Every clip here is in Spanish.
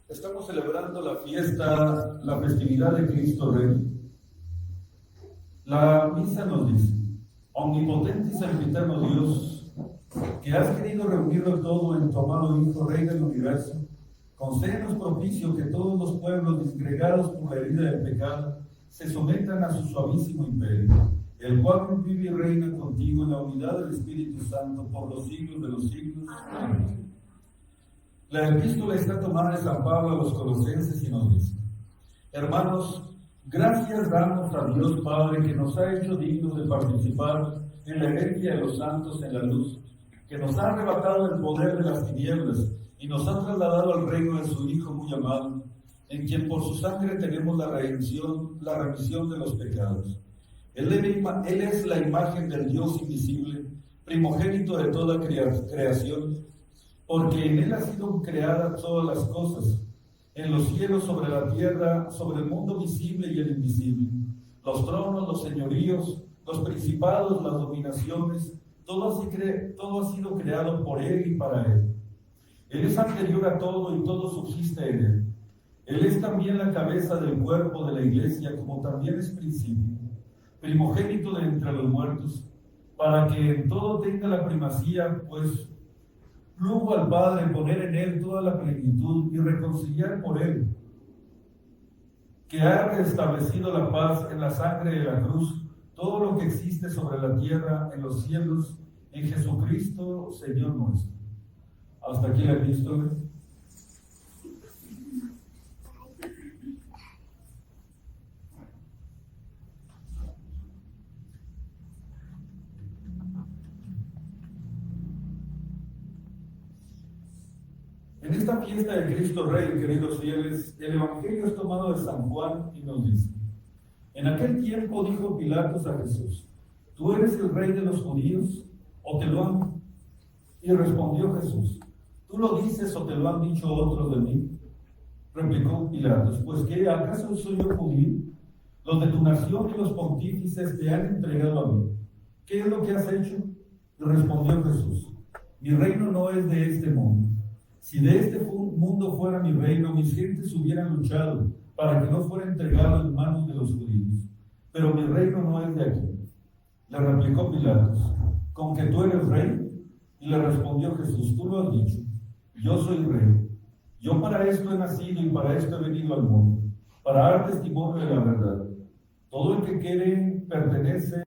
Estamos celebrando la festividad de Cristo Rey. La misa nos dice: omnipotente y sempiterno Dios, que has querido reunirlo todo en tu amado Hijo, Rey del universo, concédenos propicio que todos los pueblos disgregados por la herida del pecado se sometan a su suavísimo imperio, el cual vive y reina contigo en la unidad del Espíritu Santo por los siglos de los siglos. Amén. La epístola está tomada de San Pablo a los Colosenses y nos dice: hermanos, gracias damos a Dios Padre, que nos ha hecho dignos de participar en la herencia de los santos en la luz, que nos ha arrebatado el poder de las tinieblas y nos ha trasladado al reino de su Hijo muy amado, en quien por su sangre tenemos la remisión de los pecados. Él es la imagen del Dios invisible, primogénito de toda creación, porque en Él han sido creadas todas las cosas, en los cielos, sobre la tierra, sobre el mundo visible y el invisible, los tronos, los señoríos, los principados, las dominaciones, todo ha sido creado por Él y para Él. Él es anterior a todo y todo subsiste en Él. Él es también la cabeza del cuerpo de la Iglesia, como también es principio, primogénito de entre los muertos, para que en todo tenga la primacía, pues plugo al Padre poner en Él toda la plenitud y reconciliar por Él, que ha restablecido la paz en la sangre de la cruz, todo lo que existe sobre la tierra, en los cielos, en Jesucristo, Señor nuestro. Hasta aquí la epístola. En esta fiesta de Cristo Rey, queridos fieles, el Evangelio es tomado de San Juan y nos dice: en aquel tiempo dijo Pilatos a Jesús: ¿tú eres el rey de los judíos, o te lo han? Y respondió Jesús: ¿tú lo dices o te lo han dicho otros de mí? Replicó Pilatos: pues ¿qué? ¿Acaso soy yo judío? Los de tu nación y los pontífices te han entregado a mí. ¿Qué es lo que has hecho? Y respondió Jesús: mi reino no es de este mundo. Si de este mundo fuera mi reino, mis gentes hubieran luchado para que no fuera entregado en manos de los judíos. Pero mi reino no es de aquí. Le replicó Pilatos: ¿con que tú eres rey? Y le respondió Jesús: tú lo has dicho, yo soy rey. Yo para esto he nacido y para esto he venido al mundo, para dar testimonio de la verdad. Todo el que quiere pertenece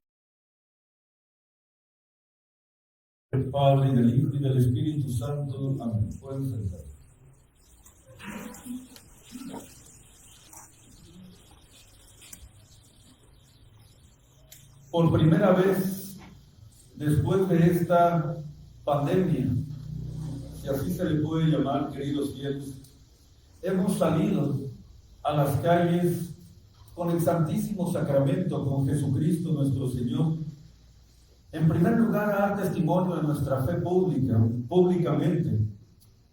del Padre, y del Hijo, y del Espíritu Santo. Amén. Pueden sentar. Por primera vez, después de esta pandemia, si así se le puede llamar, queridos fieles, hemos salido a las calles con el Santísimo Sacramento, con Jesucristo nuestro Señor. En primer lugar, a dar testimonio de nuestra fe públicamente,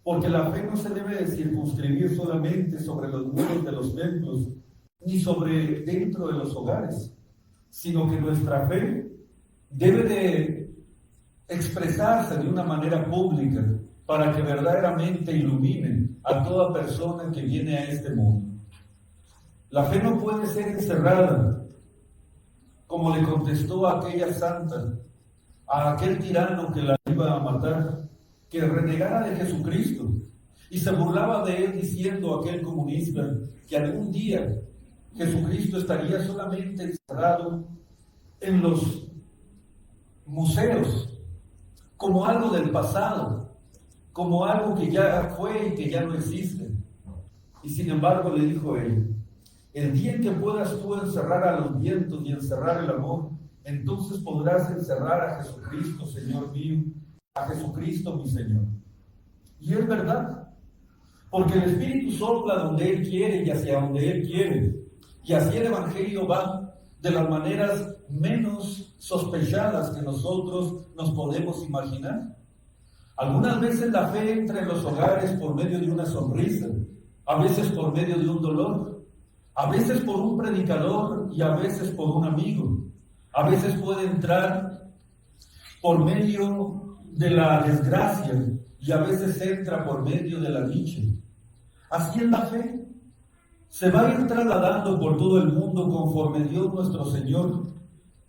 porque la fe no se debe de circunscribir solamente sobre los muros de los templos, ni sobre dentro de los hogares, sino que nuestra fe debe de expresarse de una manera pública para que verdaderamente ilumine a toda persona que viene a este mundo. La fe no puede ser encerrada, como le contestó a aquella santa, a aquel tirano que la iba a matar, que renegara de Jesucristo y se burlaba de él, diciendo a aquel comunista que algún día Jesucristo estaría solamente encerrado en los museos, como algo del pasado, como algo que ya fue y que ya no existe. Y sin embargo le dijo él: el día en que puedas tú encerrar a los vientos y encerrar el amor, entonces podrás encerrar a Jesucristo, Señor mío, a Jesucristo mi Señor. Y es verdad, porque el Espíritu sopla donde Él quiere y hacia donde Él quiere, y así el Evangelio va de las maneras menos sospechadas que nosotros nos podemos imaginar. Algunas veces la fe entra en los hogares por medio de una sonrisa, a veces por medio de un dolor, a veces por un predicador y a veces por un amigo. A veces puede entrar por medio de la desgracia y a veces entra por medio de la dicha. Así es la fe. Se va a ir trasladando por todo el mundo conforme Dios nuestro Señor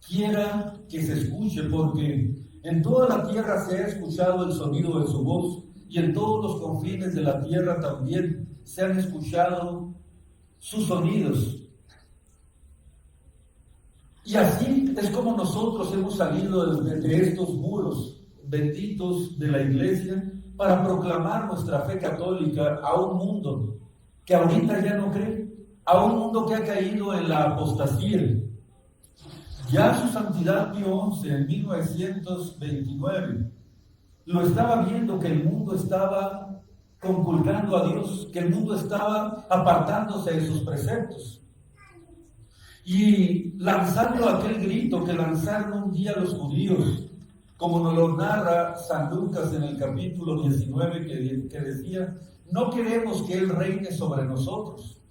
quiera que se escuche, porque en toda la tierra se ha escuchado el sonido de su voz, y en todos los confines de la tierra también se han escuchado sus sonidos. Y así es como nosotros hemos salido de estos muros benditos de la iglesia para proclamar nuestra fe católica a un mundo que ahorita ya no cree, a un mundo que ha caído en la apostasía. Ya su santidad Pío XI en 1929 lo estaba viendo, que el mundo estaba conculcando a Dios, que el mundo estaba apartándose de sus preceptos. Y lanzando aquel grito que lanzaron un día los judíos, como nos lo narra San Lucas en el capítulo 19, que decía: no queremos que Él reine sobre nosotros.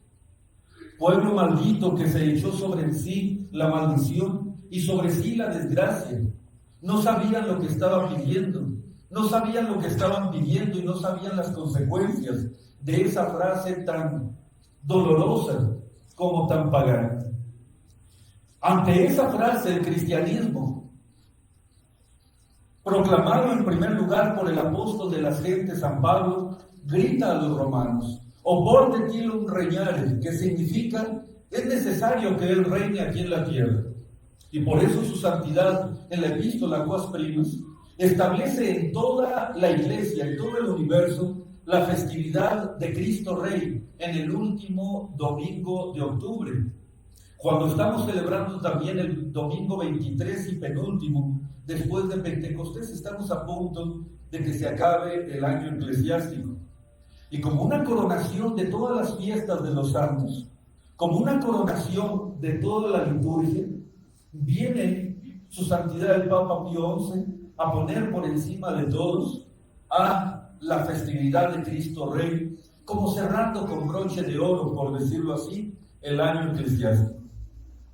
Pueblo maldito que se echó sobre sí la maldición y sobre sí la desgracia. No sabían lo que estaba pidiendo, no sabían lo que estaban pidiendo y no sabían las consecuencias de esa frase tan dolorosa como tan pagana. Ante esa frase, el cristianismo, proclamado en primer lugar por el apóstol de las gentes, San Pablo, grita a los romanos: oporte tilum regnare, que significa: es necesario que Él reine aquí en la tierra. Y por eso su santidad, en la epístola Quas Primas, establece en toda la iglesia, en todo el universo, la festividad de Cristo Rey en el último domingo de octubre, cuando estamos celebrando también el domingo 23 y penúltimo después de Pentecostés. Estamos a punto de que se acabe el año eclesiástico. Y como una coronación de todas las fiestas de los santos, como una coronación de toda la liturgia, viene su santidad el Papa Pío XI a poner por encima de todos a la festividad de Cristo Rey, como cerrando con broche de oro, por decirlo así, el año eclesiástico.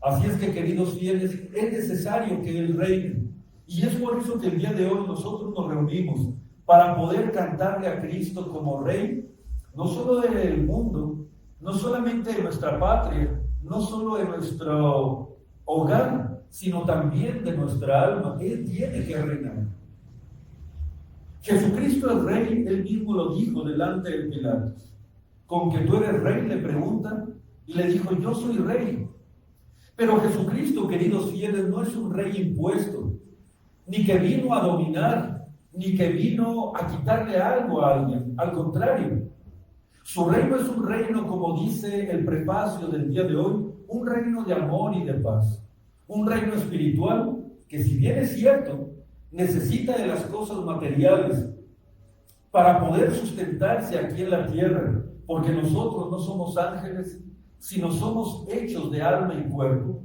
Así es que, queridos fieles, es necesario que Él reine. Y es por eso que el día de hoy nosotros nos reunimos para poder cantarle a Cristo como Rey, no solo del mundo, no solamente de nuestra patria, no solo de nuestro hogar, sino también de nuestra alma. Él tiene que reinar. Jesucristo es Rey, Él mismo lo dijo delante de Pilatos. ¿Con que tú eres Rey?, le preguntan, y le dijo: yo soy Rey. Pero Jesucristo, queridos fieles, no es un rey impuesto, ni que vino a dominar, ni que vino a quitarle algo a alguien. Al contrario, su reino es un reino, como dice el prefacio del día de hoy, un reino de amor y de paz. Un reino espiritual que, si bien es cierto, necesita de las cosas materiales para poder sustentarse aquí en la tierra, porque nosotros no somos ángeles, sino somos hechos de alma y cuerpo.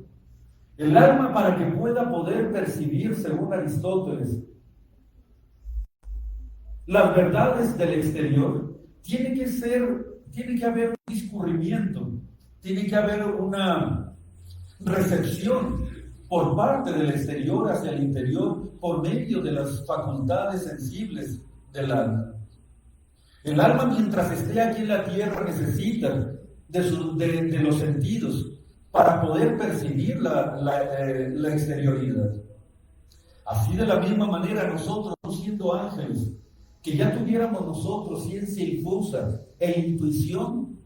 El alma, para que pueda poder percibir, según Aristóteles, las verdades del exterior, tiene que haber un discurrimiento, tiene que haber una recepción por parte del exterior hacia el interior, por medio de las facultades sensibles del alma. El alma, mientras esté aquí en la tierra, necesita de los sentidos para poder percibir la exterioridad. Así, de la misma manera, nosotros, siendo ángeles, que ya tuviéramos nosotros ciencia infusa e intuición,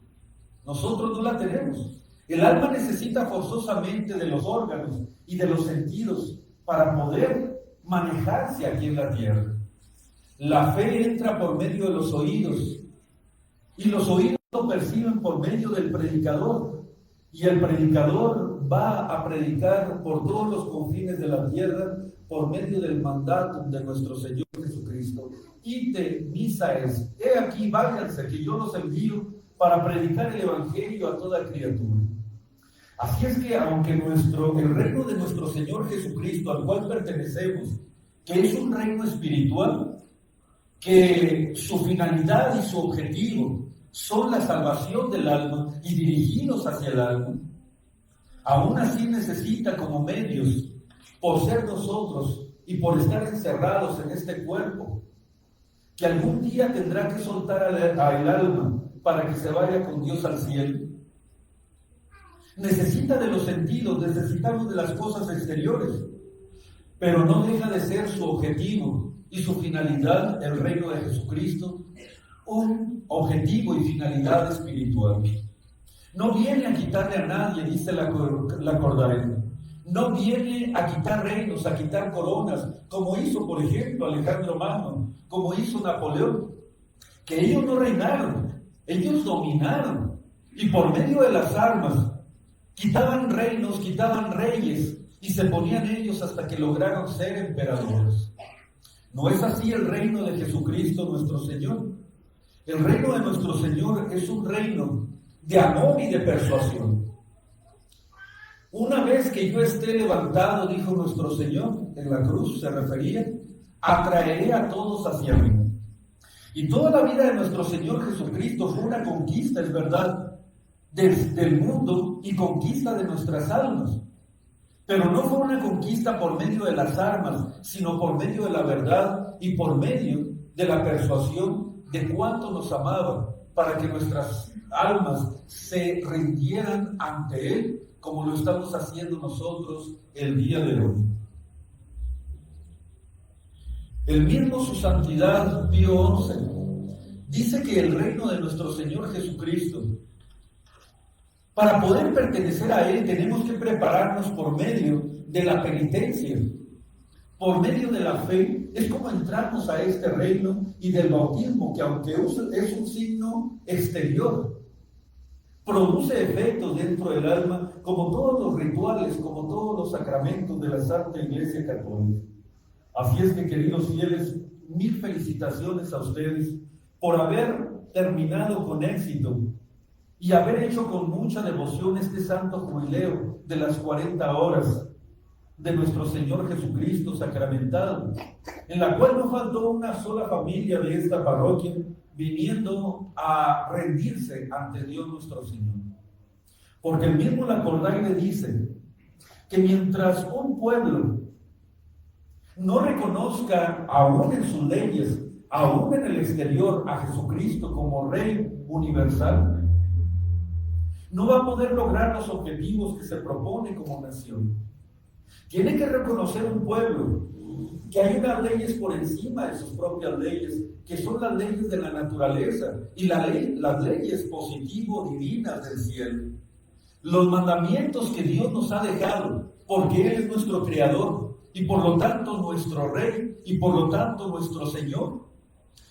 nosotros no la tenemos. El alma necesita forzosamente de los órganos y de los sentidos para poder manejarse aquí en la tierra. La fe entra por medio de los oídos, y los oídos lo perciben por medio del predicador, y el predicador va a predicar por todos los confines de la tierra por medio del mandato de nuestro Señor Jesucristo. Ite misa es, he aquí, váyanse, que yo los envío para predicar el evangelio a toda criatura. Así es que, aunque el reino de nuestro Señor Jesucristo, al cual pertenecemos, que es un reino espiritual, que su finalidad y su objetivo son la salvación del alma y dirigidos hacia el alma, aún así necesita como medios, por ser nosotros y por estar encerrados en este cuerpo, que algún día tendrá que soltar al alma para que se vaya con Dios al cielo. Necesita de los sentidos, necesitamos de las cosas exteriores, pero no deja de ser su objetivo y su finalidad, el reino de Jesucristo, un objetivo y finalidad espiritual. No viene a quitarle a nadie, dice la Cordarena. No viene a quitar reinos, a quitar coronas, como hizo, por ejemplo, Alejandro Magno, como hizo Napoleón, que ellos no reinaron, ellos dominaron, y por medio de las armas quitaban reinos, quitaban reyes, y se ponían ellos hasta que lograron ser emperadores. No es así el reino de Jesucristo nuestro Señor. El reino de nuestro Señor es un reino de amor y de persuasión. Una vez que yo esté levantado, dijo nuestro Señor, en la cruz se refería, atraeré a todos hacia mí. Y toda la vida de nuestro Señor Jesucristo fue una conquista, es verdad, del mundo y conquista de nuestras almas. Pero no fue una conquista por medio de las armas, sino por medio de la verdad y por medio de la persuasión de cuánto nos amaba, para que nuestras almas se rindieran ante Él, como lo estamos haciendo nosotros el día de hoy. El mismo su santidad Pío XI dice que el reino de nuestro Señor Jesucristo, para poder pertenecer a Él, tenemos que prepararnos por medio de la penitencia, por medio de la fe. Es como entramos a este reino, y del bautismo, que aunque es un signo exterior, produce efectos dentro del alma, como todos los rituales, como todos los sacramentos de la Santa Iglesia Católica. Así es que, queridos fieles, mil felicitaciones a ustedes por haber terminado con éxito y haber hecho con mucha devoción este santo jubileo de las 40 horas de nuestro Señor Jesucristo sacramentado, en la cual no faltó una sola familia de esta parroquia viniendo a rendirse ante Dios nuestro Señor. Porque el mismo Lacordaire dice que mientras un pueblo no reconozca aún en sus leyes, aún en el exterior, a Jesucristo como Rey universal, no va a poder lograr los objetivos que se propone como nación. Tiene que reconocer un pueblo que hay unas leyes por encima de sus propias leyes, que son las leyes de la naturaleza y las leyes positivo-divinas del cielo. Los mandamientos que Dios nos ha dejado, porque Él es nuestro Creador y por lo tanto nuestro Rey y por lo tanto nuestro Señor,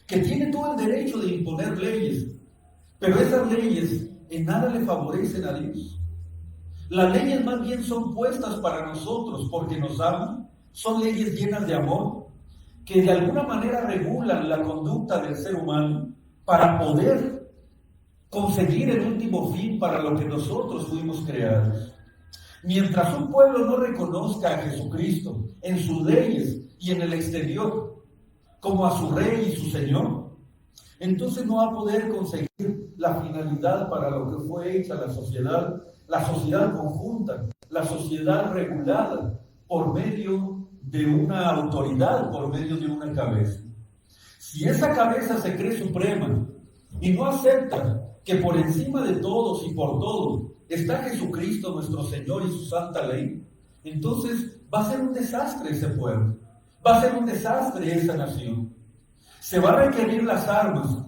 que tiene todo el derecho de imponer leyes, pero esas leyes en nada le favorecen a Dios. Las leyes más bien son puestas para nosotros porque nos aman, son leyes llenas de amor, que de alguna manera regulan la conducta del ser humano para poder conseguir el último fin para lo que nosotros fuimos creados. Mientras un pueblo no reconozca a Jesucristo en sus leyes y en el exterior como a su Rey y su Señor, entonces no va a poder conseguir la finalidad para lo que fue hecha la sociedad conjunta, la sociedad regulada por medio de una autoridad, por medio de una cabeza. Si esa cabeza se cree suprema y no acepta que por encima de todos y por todo está Jesucristo nuestro Señor y su santa ley, entonces va a ser un desastre ese pueblo, va a ser un desastre esa nación. Se van a requerir las armas,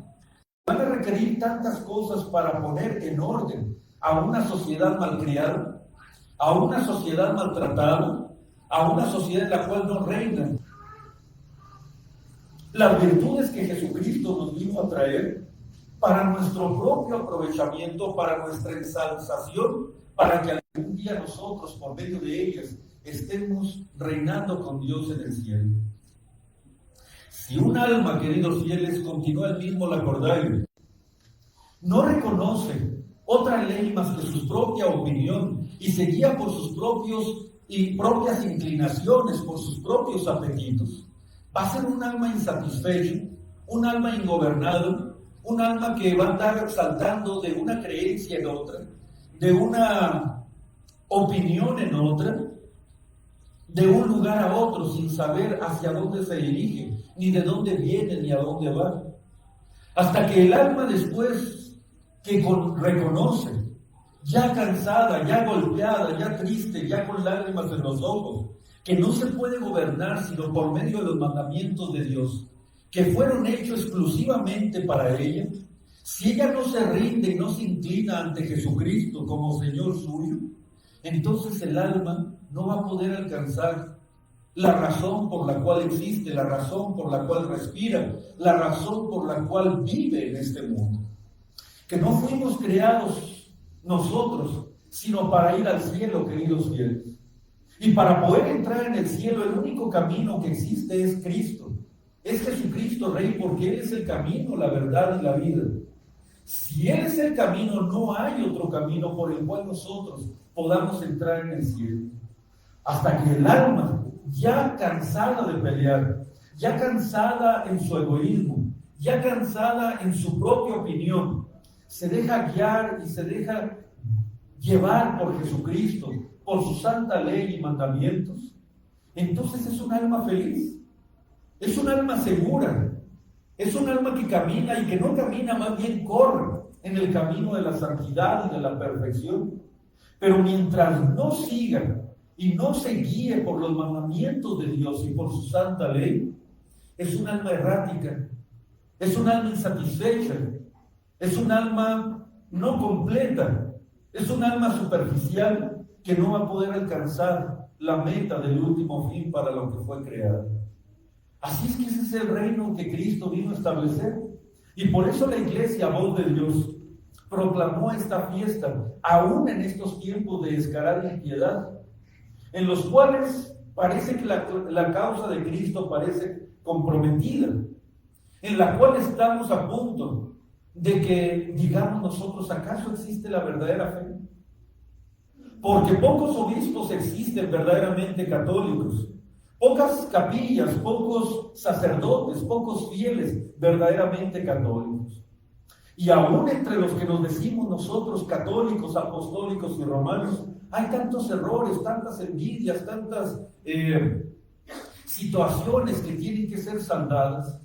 van a requerir tantas cosas para poner en orden a una sociedad malcriada, a una sociedad maltratada, a una sociedad en la cual no reinan las virtudes que Jesucristo nos vino a traer para nuestro propio aprovechamiento, para nuestra ensalzación, para que algún día nosotros, por medio de ellas, estemos reinando con Dios en el cielo. Si un alma, queridos fieles, continúa el mismo Lacordaire, no reconoce otra ley más que su propia opinión y se guía por sus propias inclinaciones, por sus propios apetitos, va a ser un alma insatisfecho, un alma ingobernado, un alma que va a andar saltando de una creencia en otra, de una opinión en otra, de un lugar a otro sin saber hacia dónde se dirige, ni de dónde viene, ni a dónde va. Hasta que el alma después que reconoce, ya cansada, ya golpeada, ya triste, ya con lágrimas en los ojos, que no se puede gobernar sino por medio de los mandamientos de Dios, que fueron hechos exclusivamente para ella, si ella no se rinde y no se inclina ante Jesucristo como Señor suyo, entonces el alma no va a poder alcanzar la razón por la cual existe, la razón por la cual respira, la razón por la cual vive en este mundo. Que no fuimos creados nosotros, sino para ir al cielo, queridos fieles. Y para poder entrar en el cielo, el único camino que existe es Cristo. Es Jesucristo Rey, porque Él es el camino, la verdad y la vida. Si Él es el camino, no hay otro camino por el cual nosotros podamos entrar en el cielo. Hasta que el alma, ya cansada de pelear, ya cansada en su egoísmo, ya cansada en su propia opinión, se deja guiar y se deja llevar por Jesucristo, por su santa ley y mandamientos, entonces es un alma feliz, es un alma segura, es un alma que camina y que no camina, más bien corre en el camino de la santidad y de la perfección. Pero mientras no siga y no se guíe por los mandamientos de Dios y por su santa ley, es un alma errática, es un alma insatisfecha, es un alma no completa, es un alma superficial que no va a poder alcanzar la meta del último fin para lo que fue creado. Así es que ese es el reino que Cristo vino a establecer. Y por eso la iglesia, voz de Dios, proclamó esta fiesta, aún en estos tiempos de descarada impiedad, en los cuales parece que la causa de Cristo parece comprometida, en la cual estamos a punto de que digamos nosotros, ¿acaso existe la verdadera fe? Porque pocos obispos existen verdaderamente católicos, pocas capillas, pocos sacerdotes, pocos fieles verdaderamente católicos. Y aún entre los que nos decimos nosotros católicos, apostólicos y romanos, hay tantos errores, tantas envidias, tantas situaciones que tienen que ser saldadas.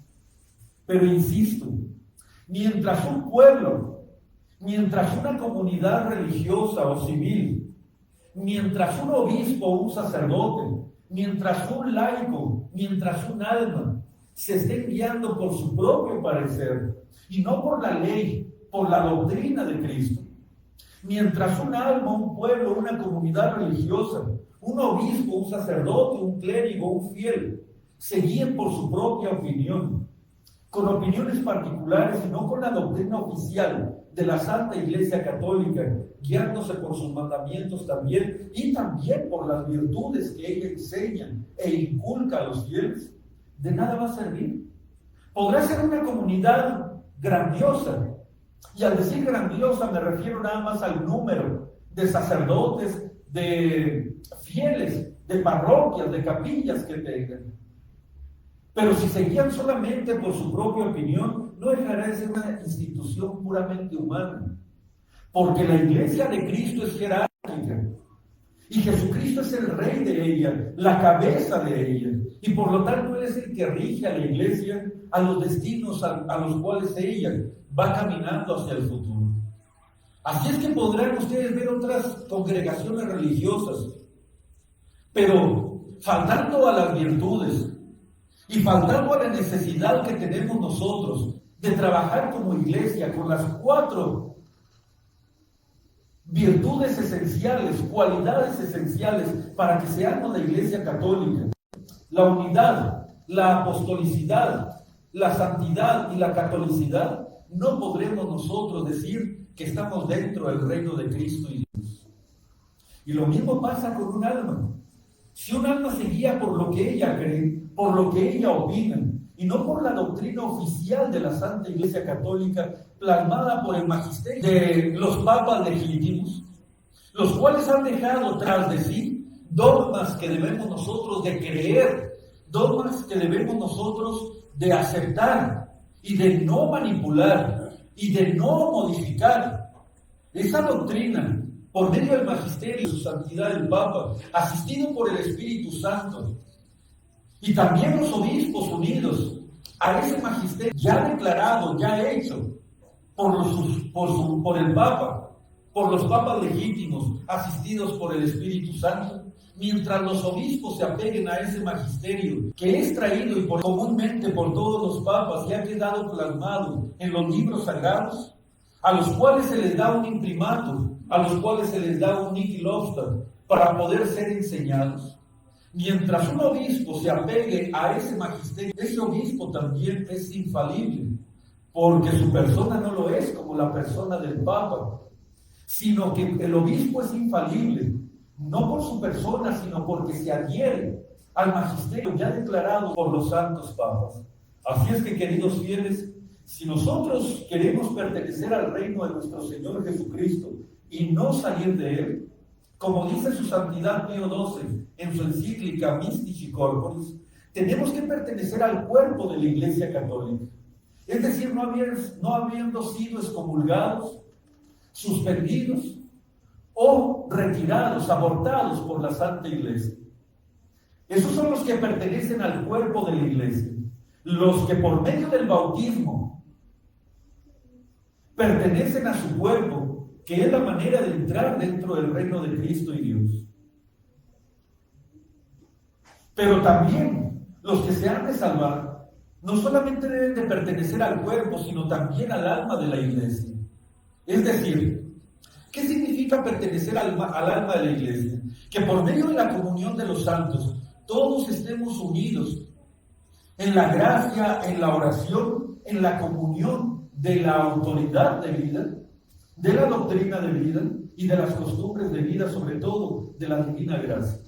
Pero insisto, mientras un pueblo, mientras una comunidad religiosa o civil, mientras un obispo o un sacerdote, mientras un laico, mientras un alma se estén guiando por su propio parecer y no por la ley, por la doctrina de Cristo, mientras un alma, un pueblo, una comunidad religiosa, un obispo, un sacerdote, un clérigo, un fiel, se guíen por su propia opinión, con opiniones particulares y no con la doctrina oficial de la Santa Iglesia Católica, guiándose por sus mandamientos también y también por las virtudes que ella enseña e inculca a los fieles, de nada va a servir. Podrá ser una comunidad grandiosa, y al decir grandiosa me refiero nada más al número de sacerdotes, de fieles, de parroquias, de capillas que tengan. Pero si se guían solamente por su propia opinión, no dejará de ser una institución puramente humana. Porque la iglesia de Cristo es jerárquica. Y Jesucristo es el rey de ella, la cabeza de ella. Y por lo tanto Él es el que rige a la iglesia a los destinos a los cuales ella va caminando hacia el futuro. Así es que podrán ustedes ver otras congregaciones religiosas, pero faltando a las virtudes, y faltando a la necesidad que tenemos nosotros de trabajar como iglesia con las 4 virtudes esenciales, cualidades esenciales para que seamos la iglesia católica: la unidad, la apostolicidad, la santidad y la catolicidad, no podremos nosotros decir que estamos dentro del reino de Cristo y Dios. Y lo mismo pasa con un alma. Si un alma se guía por lo que ella cree, por lo que ella opina, y no por la doctrina oficial de la Santa Iglesia Católica, plasmada por el magisterio de los papas legítimos, los cuales han dejado tras de sí dogmas que debemos nosotros de creer, dogmas que debemos nosotros de aceptar y de no manipular y de no modificar. Esa doctrina, por medio del magisterio de su santidad el Papa, asistido por el Espíritu Santo, y también los obispos unidos a ese magisterio ya declarado, ya hecho, por el Papa, por los papas legítimos, asistidos por el Espíritu Santo, mientras los obispos se apeguen a ese magisterio que es traído comúnmente por todos los papas y ha quedado plasmado en los libros sagrados, a los cuales se les da un imprimatur, a los cuales se les da un nihil obstat para poder ser enseñados. Mientras un obispo se apegue a ese magisterio, ese obispo también es infalible, porque su persona no lo es como la persona del Papa, sino que el obispo es infalible, no por su persona, sino porque se adhiere al magisterio ya declarado por los santos papas. Así es que, queridos fieles, si nosotros queremos pertenecer al reino de nuestro Señor Jesucristo y no salir de él, como dice su Santidad Pío XII en su encíclica Mystici Corporis, tenemos que pertenecer al cuerpo de la Iglesia Católica. Es decir, no habiendo sido excomulgados, suspendidos o retirados, abortados por la Santa Iglesia. Esos son los que pertenecen al cuerpo de la Iglesia. Los que por medio del bautismo pertenecen a su cuerpo, que es la manera de entrar dentro del reino de Cristo y Dios. Pero también los que se han de salvar no solamente deben de pertenecer al cuerpo, sino también al alma de la Iglesia. Es decir, ¿qué significa pertenecer al alma de la Iglesia? Que por medio de la comunión de los santos, todos estemos unidos en la gracia, en la oración, en la comunión de la autoridad de vida, de la doctrina de vida y de las costumbres de vida, sobre todo de la divina gracia.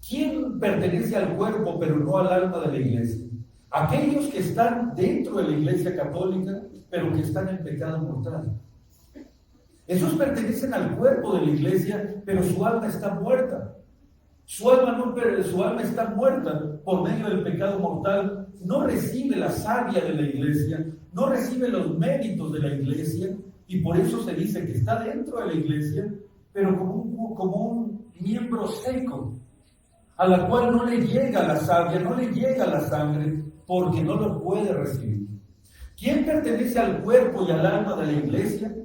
¿Quién pertenece al cuerpo pero no al alma de la Iglesia? Aquellos que están dentro de la Iglesia Católica, pero que están en pecado mortal. Esos pertenecen al cuerpo de la Iglesia, pero su alma está muerta. Su alma está muerta por medio del pecado mortal. No recibe la savia de la Iglesia, no recibe los méritos de la Iglesia, y por eso se dice que está dentro de la Iglesia, pero como un miembro seco, a la cual no le llega la savia, no le llega la sangre, porque no lo puede recibir. ¿Quién pertenece al cuerpo y al alma de la Iglesia?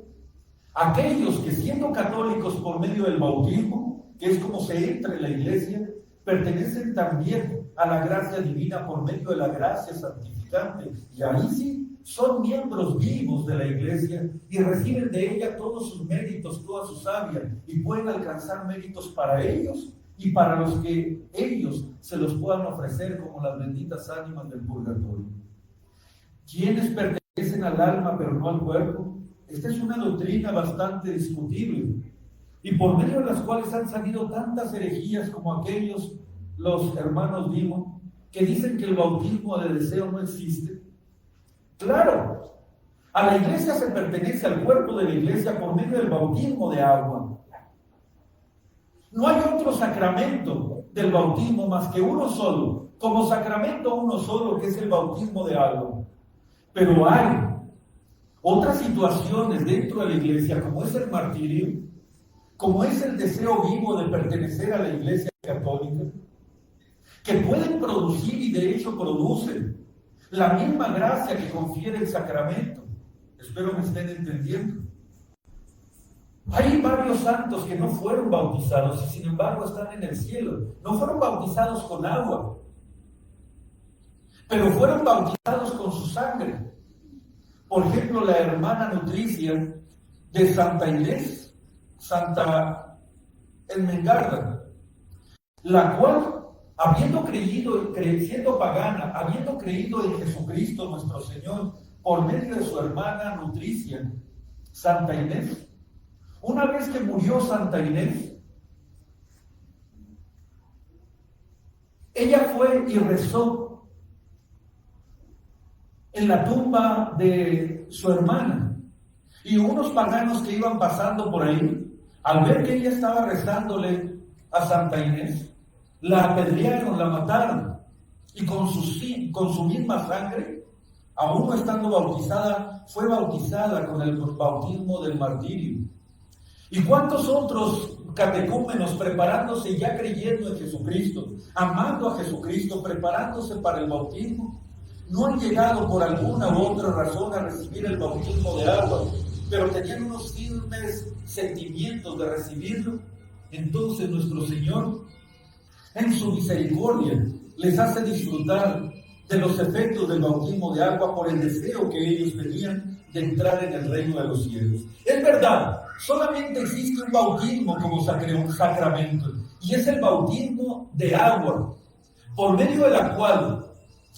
Aquellos que, siendo católicos por medio del bautismo, que es como se entra en la Iglesia, pertenecen también a la gracia divina por medio de la gracia santificante, y ahí sí son miembros vivos de la Iglesia y reciben de ella todos sus méritos, toda su savia, y pueden alcanzar méritos para ellos y para los que ellos se los puedan ofrecer, como las benditas ánimas del purgatorio. ¿Quiénes pertenecen al alma pero no al cuerpo? Esta es una doctrina bastante discutible, y por medio de las cuales han salido tantas herejías como aquellos, los hermanos Vimo, que dicen que el bautismo de deseo no existe. Claro, a la Iglesia se pertenece al cuerpo de la Iglesia por medio del bautismo de agua. No hay otro sacramento del bautismo más que uno solo, como sacramento uno solo, que es el bautismo de agua. Pero hay otras situaciones dentro de la Iglesia, como es el martirio, como es el deseo vivo de pertenecer a la Iglesia Católica, que pueden producir, y de hecho producen, la misma gracia que confiere el sacramento. Espero me estén entendiendo. Hay varios santos que no fueron bautizados y sin embargo están en el cielo. No fueron bautizados con agua, pero fueron bautizados con su sangre. Por ejemplo, la hermana nutricia de Santa Inés, Santa Ermengarda, la cual, habiendo creído, siendo pagana, habiendo creído en Jesucristo nuestro Señor, por medio de su hermana nutricia, Santa Inés, una vez que murió Santa Inés, ella fue y rezó en la tumba de su hermana, y unos paganos que iban pasando por ahí, al ver que ella estaba rezándole a Santa Inés, la apedrearon, la mataron, y con su misma sangre, aún no estando bautizada, fue bautizada con el bautismo del martirio. ¿Y cuántos otros catecúmenos preparándose, ya creyendo en Jesucristo, amando a Jesucristo, preparándose para el bautismo, no han llegado por alguna u otra razón a recibir el bautismo de agua, pero tenían unos firmes sentimientos de recibirlo, entonces nuestro Señor, en su misericordia, les hace disfrutar de los efectos del bautismo de agua por el deseo que ellos tenían de entrar en el reino de los cielos. Es verdad, solamente existe un bautismo como sacramento, y es el bautismo de agua, por medio de la cual,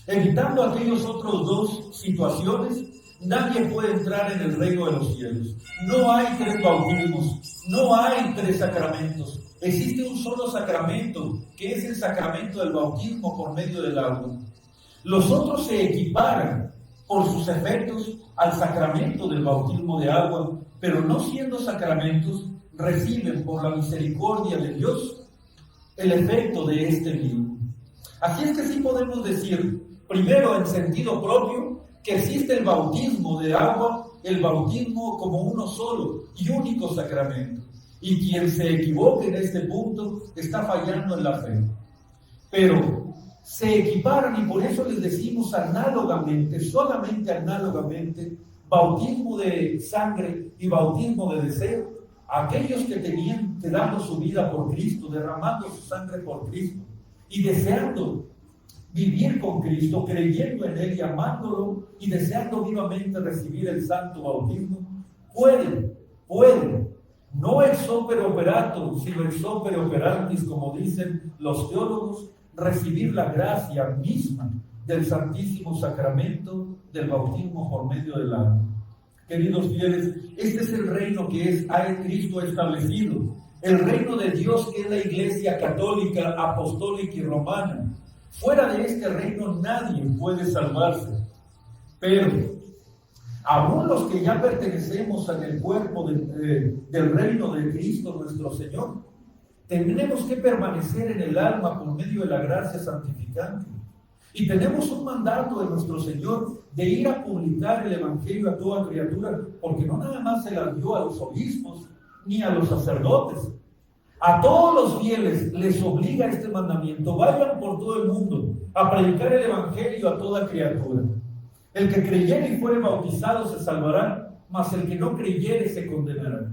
evitando aquellos otros dos situaciones, nadie puede entrar en el reino de los cielos. No hay tres bautismos, no hay tres sacramentos. Existe un solo sacramento, que es el sacramento del bautismo por medio del agua. Los otros se equiparan por sus efectos al sacramento del bautismo de agua, pero no siendo sacramentos, reciben por la misericordia de Dios el efecto de este mismo. Así es que sí podemos decir, primero en sentido propio, que existe el bautismo de agua, el bautismo como uno solo y único sacramento. Y quien se equivoque en este punto está fallando en la fe. Pero se equiparan y por eso les decimos análogamente, solamente análogamente, bautismo de sangre y bautismo de deseo. Aquellos que tenían que dando su vida por Cristo, derramando su sangre por Cristo y deseando vivir con Cristo, creyendo en Él y amándolo y deseando vivamente recibir el santo bautismo, pueden, no ex opere operato, sino ex opere operantis, como dicen los teólogos, recibir la gracia misma del santísimo sacramento del bautismo por medio del agua. Queridos fieles, este es el reino que Cristo establecido, el reino de Dios que es la Iglesia católica, apostólica y romana. Fuera de este reino nadie puede salvarse, pero aún los que ya pertenecemos en el cuerpo del reino de Cristo nuestro Señor, tenemos que permanecer en el alma por medio de la gracia santificante. Y tenemos un mandato de nuestro Señor de ir a publicar el Evangelio a toda criatura, porque no nada más se las dio a los obispos ni a los sacerdotes. A todos los fieles les obliga este mandamiento: vayan por todo el mundo a predicar el Evangelio a toda criatura. El que creyere y fuere bautizado se salvará, mas el que no creyere se condenará.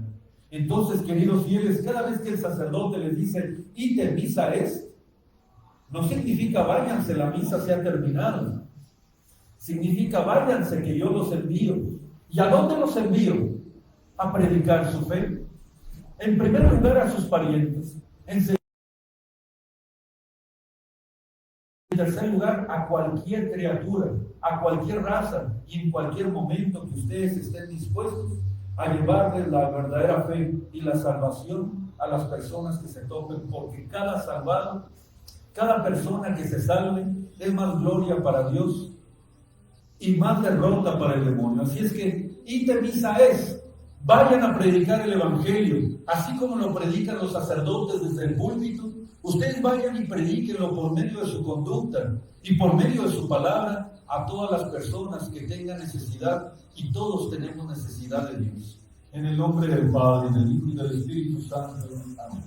Entonces, queridos fieles, cada vez que el sacerdote les dice ite missa est, no significa váyanse, la misa se ha terminado. Significa váyanse, que yo los envío. ¿Y a dónde los envío? A predicar su fe. En primer lugar a sus parientes. En tercer lugar a cualquier criatura, a cualquier raza y en cualquier momento que ustedes estén dispuestos a llevarles la verdadera fe y la salvación a las personas que se topen, porque cada salvado, cada persona que se salve es más gloria para Dios y más derrota para el demonio. Así es que ite missa est, vayan a predicar el Evangelio, así como lo predican los sacerdotes desde el púlpito. Ustedes vayan y predíquenlo por medio de su conducta y por medio de su palabra a todas las personas que tengan necesidad, y todos tenemos necesidad de Dios. En el nombre del Padre, del Hijo y del Espíritu Santo. Amén.